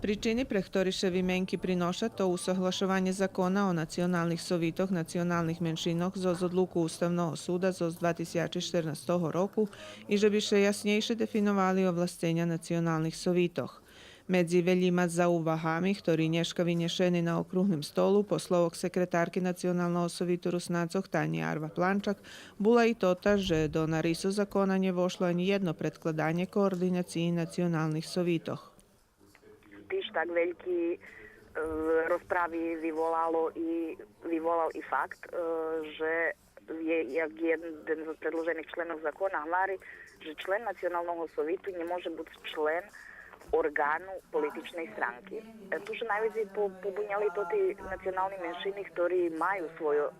Причини, pre ktoré še výmenky prinoša to usahlasovanie zakona o nacionalnih sovitoh nacionalnih menšinoh zo odluku Ustavnog suda zo 2014 roku i že bi še jasnejšie definovali ovlastenja nacionalnih sovitoh. Medzi veljima za uvahami, ktorí dneška vyniešení na okruhnem stolu po slovok sekretárky Nacionalného sovitoru Snacoh Tanje Arva Plančak, bola i tota, že do narisu zakona nevošlo ani jedno predkladanie koordinácii nacionalnih sovitoh. Tiž tak veľký rozpravy vyvolal i fakt, že jak jeden z predložených členov zakona hovorí, že člen nacionalnog sovitu ne može biti člen orgánu političnej stránky. Tu sa najviac pobunjali to tí nacionalni menšiny, ktorí majú svoj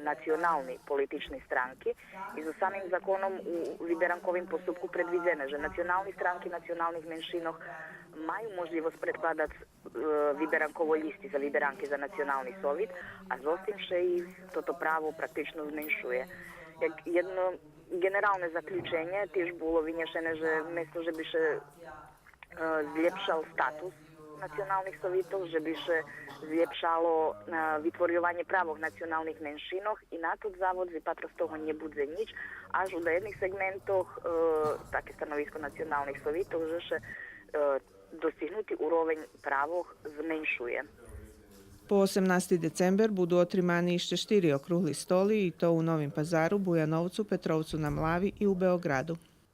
nacionalni politični stránky i za samim zakonom u vyberankovým postupku predvidzené, že nacionalni stránky nacionalnih menšinoh majú možnosť predkladať vyberankovo listi za vyberanky za nacionalni sovit, a zostim še i toto pravo praktično zmenšuje. Jedno generálne zaključenje tiež bolo vynešené, že mesto, že by še zljepšal status nacionalnih sovitov, že by še zljepšalo vytvorjovanje pravog nacionalnih menšinoh i na to zavod zapatra z toho ne bude nič, až u jedných segmentoh také stanovisko nacionalnih sovitov, že še dostignuti uroveň pravog zmenšuje. Po 18. december budu otrimani ešte 4 okrugli stoli i to u Novim Pazaru, Bujanovcu, Petrovcu na Mlavi i u Beogradu.